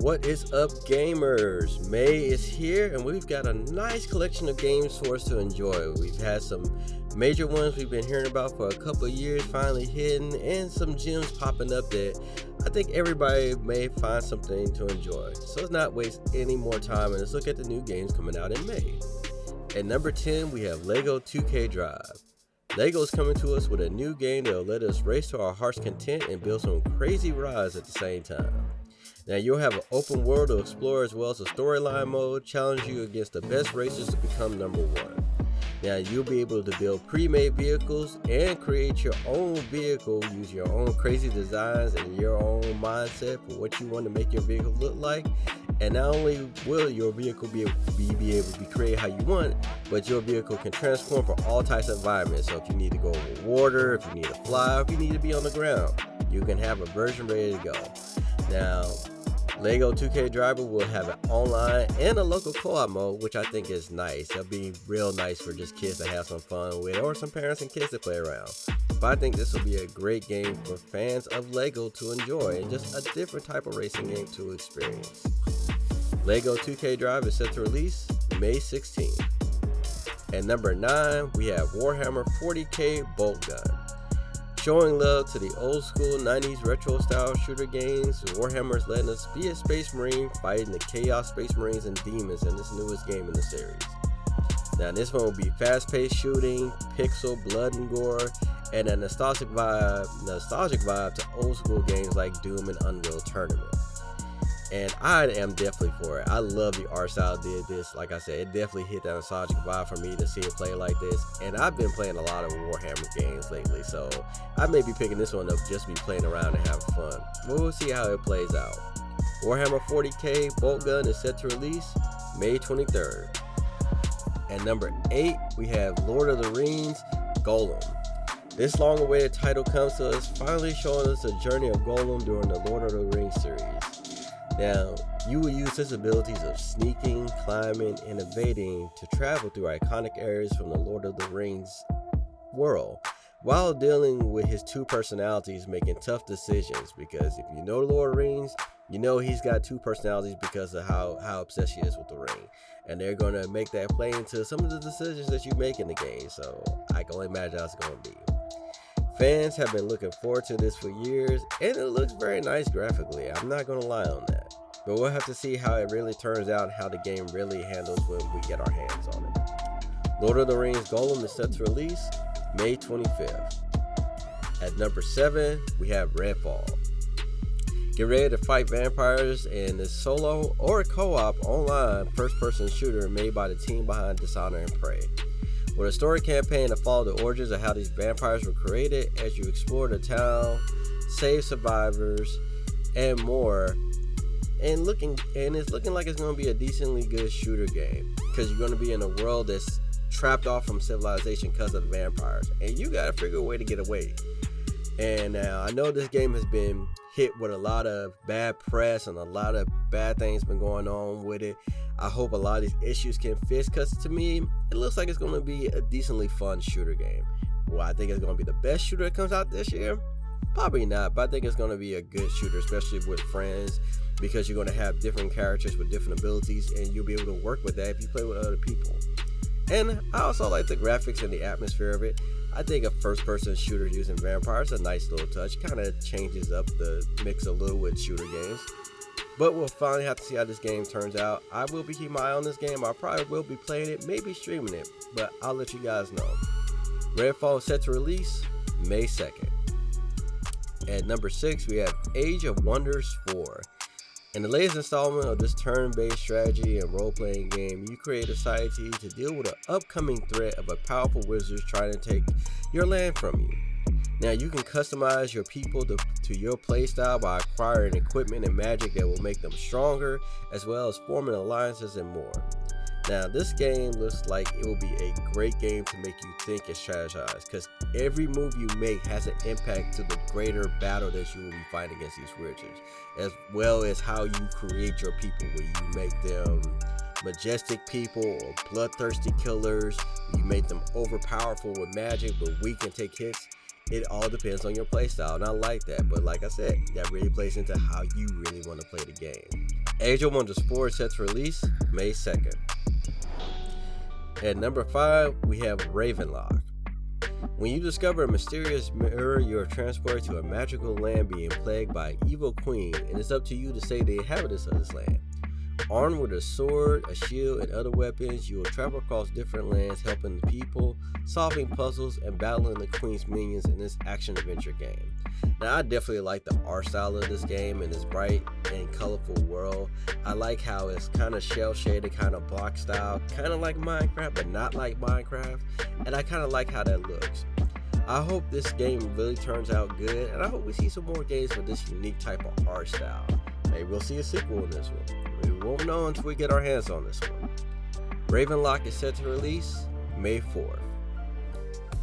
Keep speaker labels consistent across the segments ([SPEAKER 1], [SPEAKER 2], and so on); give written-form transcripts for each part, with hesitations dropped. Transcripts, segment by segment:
[SPEAKER 1] What is up, gamers? May is here and we've got a nice collection of games for us to enjoy. We've had some major ones we've been hearing about for a couple of years finally hitting, and some gems popping up that I think everybody may find something to enjoy. So let's not waste any more time and let's look at the new games coming out in May. At number 10, we have LEGO 2K Drive. LEGO is coming to us with a new game that will let us race to our heart's content and build some crazy rides at the same time. Now you'll have an open world to explore as well as a storyline mode, challenge you against the best racers to become number one. Now you'll be able to build pre-made vehicles and create your own vehicle, use your own crazy designs and your own mindset for what you want to make your vehicle look like. And not only will your vehicle be able to be created how you want, but your vehicle can transform for all types of environments. So if you need to go over water, if you need to fly, if you need to be on the ground, you can have a version ready to go. Now, LEGO 2K Driver will have an online and a local co-op mode, which I think is nice. That'll be real nice for just kids to have some fun with, or some parents and kids to play around. But I think this will be a great game for fans of LEGO to enjoy, and just a different type of racing game to experience. LEGO 2K Drive is set to release May 16th. At number 9, we have Warhammer 40K Bolt Gun. Showing love to the old school 90s retro style shooter games, Warhammer is letting us be a space marine fighting the chaos space marines and demons in this newest game in the series. Now this one will be fast paced shooting, pixel, blood and gore, and a nostalgic vibe to old school games like Doom and Unreal Tournament. And I am definitely for it. I love the art style did this. Like I said, it definitely hit that nostalgic vibe for me to see it play like this. And I've been playing a lot of Warhammer games lately, so I may be picking this one up just to be playing around and having fun. But we'll see how it plays out. Warhammer 40K Bolt Gun is set to release May 23rd. At number 8, we have Lord of the Rings Golem. This long-awaited title comes to us, finally showing us the journey of Golem during the Lord of the Rings series. Now, you will use his abilities of sneaking, climbing, and evading to travel through iconic areas from the Lord of the Rings world, while dealing with his two personalities making tough decisions. Because if you know the Lord of the Rings, you know he's got two personalities because of how obsessed he is with the ring. And they're going to make that play into some of the decisions that you make in the game, so I can only imagine how it's going to be. Fans have been looking forward to this for years, and it looks very nice graphically. I'm not going to lie on that. But we'll have to see how it really turns out and how the game really handles when we get our hands on it. Lord of the Rings Golem is set to release May 25th. At number 7, we have Redfall. Get ready to fight vampires in this solo or co-op online first-person shooter made by the team behind Dishonor and Prey. With a story campaign to follow the origins of how these vampires were created as you explore the town, save survivors, and more. And it's looking like it's going to be a decently good shooter game, because you're going to be in a world that's trapped off from civilization because of the vampires, and you got to figure a way to get away. And now I know this game has been hit with a lot of bad press and a lot of bad things been going on with it. I hope a lot of these issues can fix, because to me it looks like it's going to be a decently fun shooter game. Well, I think it's going to be the best shooter that comes out this year? Probably not, but I think it's going to be a good shooter, especially with friends, because you're going to have different characters with different abilities, and you'll be able to work with that if you play with other people. And I also like the graphics and the atmosphere of it. I think a first-person shooter using vampires is a nice little touch. Kind of changes up the mix a little with shooter games. But we'll finally have to see how this game turns out. I will be keeping my eye on this game. I probably will be playing it, maybe streaming it, but I'll let you guys know. Redfall is set to release May 2nd. At number 6, we have Age of Wonders 4. In the latest installment of this turn-based strategy and role-playing game, you create a society to deal with an upcoming threat of a powerful wizard trying to take your land from you. Now you can customize your people to your playstyle by acquiring equipment and magic that will make them stronger, as well as forming alliances and more. Now this game looks like it will be a great game to make you think and strategize, because every move you make has an impact to the greater battle that you will be fighting against these wizards, as well as how you create your people, where you make them majestic people or bloodthirsty killers, you make them overpowerful with magic but weak and take hits. It all depends on your playstyle, and I like that. But like I said, that really plays into how you really want to play the game. Age of Wonders 4 is set to release May 2nd. At number 5, we have Ravenlock. When you discover a mysterious mirror, you are transported to a magical land being plagued by an evil queen, and it's up to you to save the inhabitants of this land. Armed with a sword, a shield, and other weapons, you will travel across different lands, helping the people, solving puzzles, and battling the queen's minions in this action-adventure game. Now, I definitely like the art style of this game and this bright and colorful world. I like how it's kind of shell-shaded, kind of block style, kind of like Minecraft, but not like Minecraft, and I kind of like how that looks. I hope this game really turns out good, and I hope we see some more games with this unique type of art style. Maybe we'll see a sequel in this one. We won't know until we get our hands on this one. Ravenlock is set to release May 4th.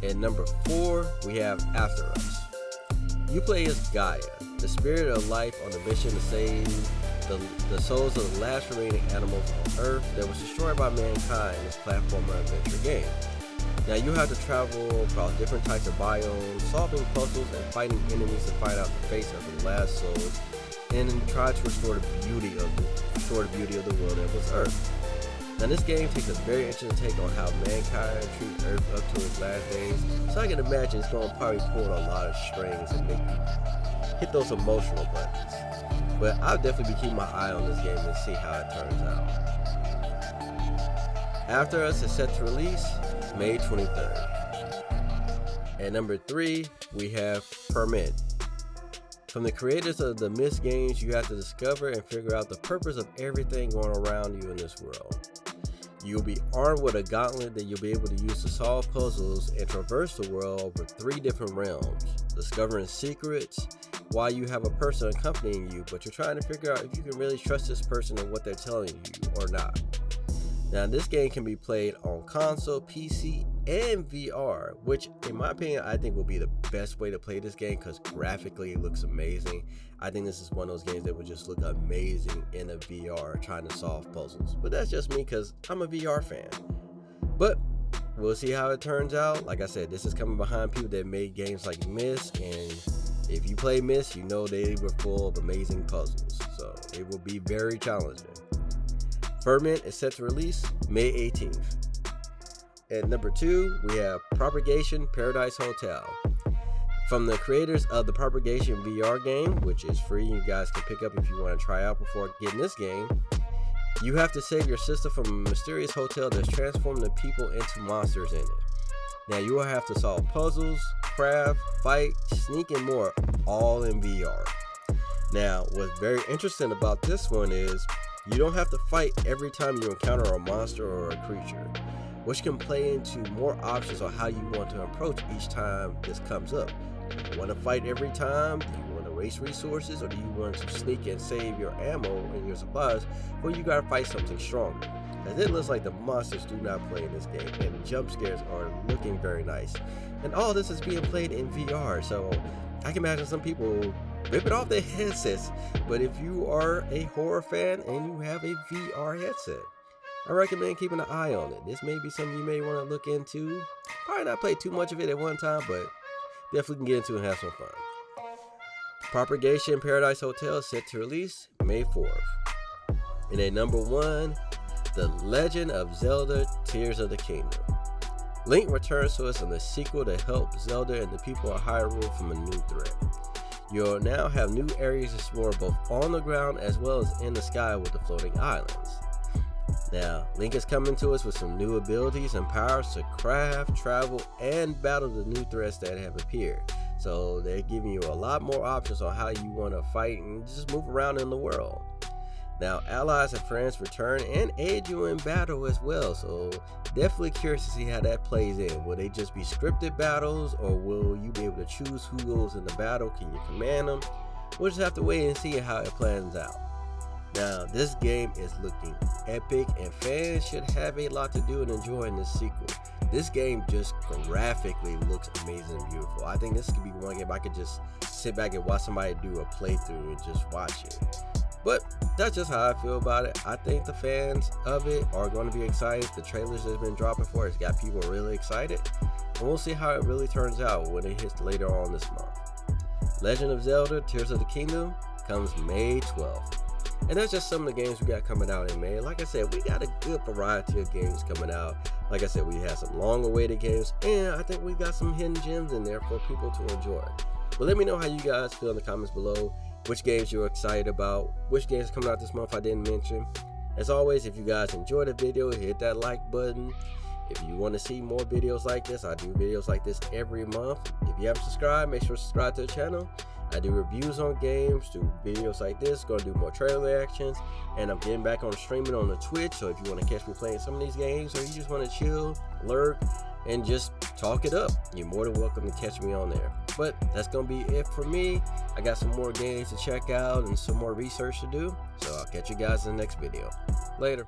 [SPEAKER 1] At number 4, we have After Us. You play as Gaia, the spirit of life on a mission to save the souls of the last remaining animals on Earth that was destroyed by mankind in this platformer adventure game. Now you have to travel across different types of biomes, solving puzzles and fighting enemies to find out the fate of the last souls, and try to restore the beauty of the world that was Earth. Now this game takes a very interesting take on how mankind treats Earth up to its last days, so I can imagine it's going to probably pull a lot of strings and make you hit those emotional buttons. But I'll definitely be keeping my eye on this game and see how it turns out. After Us is set to release May 23rd. At number 3, we have Permit. From the creators of the Myst games, you have to discover and figure out the purpose of everything going around you in this world. You'll be armed with a gauntlet that you'll be able to use to solve puzzles and traverse the world over 3 different realms, discovering secrets while you have a person accompanying you, but you're trying to figure out if you can really trust this person and what they're telling you or not. Now, this game can be played on console, PC, and VR, which, in my opinion, I think will be the best way to play this game because graphically it looks amazing. I think this is one of those games that would just look amazing in a VR trying to solve puzzles. But that's just me because I'm a VR fan. But we'll see how it turns out. Like I said, this is coming behind people that made games like Myst, and if you play Myst, you know they were full of amazing puzzles. So it will be very challenging. Ferment is set to release May 18th. At number 2, we have Propagation Paradise Hotel. From the creators of the Propagation VR game, which is free, you guys can pick up if you want to try out before getting this game. You have to save your sister from a mysterious hotel that's transforming the people into monsters in it. Now you will have to solve puzzles, craft, fight, sneak, and more, all in VR. Now, what's very interesting about this one is you don't have to fight every time you encounter a monster or a creature, which can play into more options on how you want to approach each time this comes up. Do you want to fight every time? Do you want to waste resources? Or do you want to sneak and save your ammo and your supplies before you gotta fight something stronger? As it looks like the monsters do not play in this game, and the jump scares are looking very nice. And all this is being played in VR, so I can imagine some people ripping off their headsets. But if you are a horror fan and you have a VR headset, I recommend keeping an eye on it. This may be something you may want to look into. Probably not play too much of it at one time, but definitely can get into it and have some fun. Propagation Paradise Hotel is set to release May 4th. And at number 1, The Legend of Zelda Tears of the Kingdom. Link returns to us in the sequel to help Zelda and the people of Hyrule from a new threat. You'll now have new areas to explore both on the ground as well as in the sky with the floating islands. Now, Link is coming to us with some new abilities and powers to craft, travel, and battle the new threats that have appeared. So they're giving you a lot more options on how you want to fight and just move around in the world. Now, allies and friends return and aid you in battle as well, so definitely curious to see how that plays in. Will they just be scripted battles, or will you be able to choose who goes in the battle? Can you command them? We'll just have to wait and see how it plans out. Now, this game is looking epic, and fans should have a lot to do in enjoying this sequel. This game just graphically looks amazing and beautiful. I think this could be one game I could just sit back and watch somebody do a playthrough and just watch it. But that's just how I feel about it. I think the fans of it are going to be excited. The trailers that's been dropping for it has got people really excited. And we'll see how it really turns out when it hits later on this month. Legend of Zelda Tears of the Kingdom comes May 12th. And that's just some of the games we got coming out in May. Like I said, we got a good variety of games coming out. Like I said, we have some long awaited games, and I think we got some hidden gems in there for people to enjoy. But let me know how you guys feel in the comments below, which games you're excited about, which games are coming out this month I didn't mention. As always, if you guys enjoyed the video, hit that like button. If you want to see more videos like this, I do videos like this every month. If you haven't subscribed, make sure to subscribe to the channel. I do reviews on games, do videos like this, gonna do more trailer reactions, and I'm getting back on streaming on the Twitch. So if you want to catch me playing some of these games, or you just want to chill, lurk, and just talk it up, you're more than welcome to catch me on there. But that's gonna be it for me. I got some more games to check out and some more research to do, so I'll catch you guys in the next video. Later.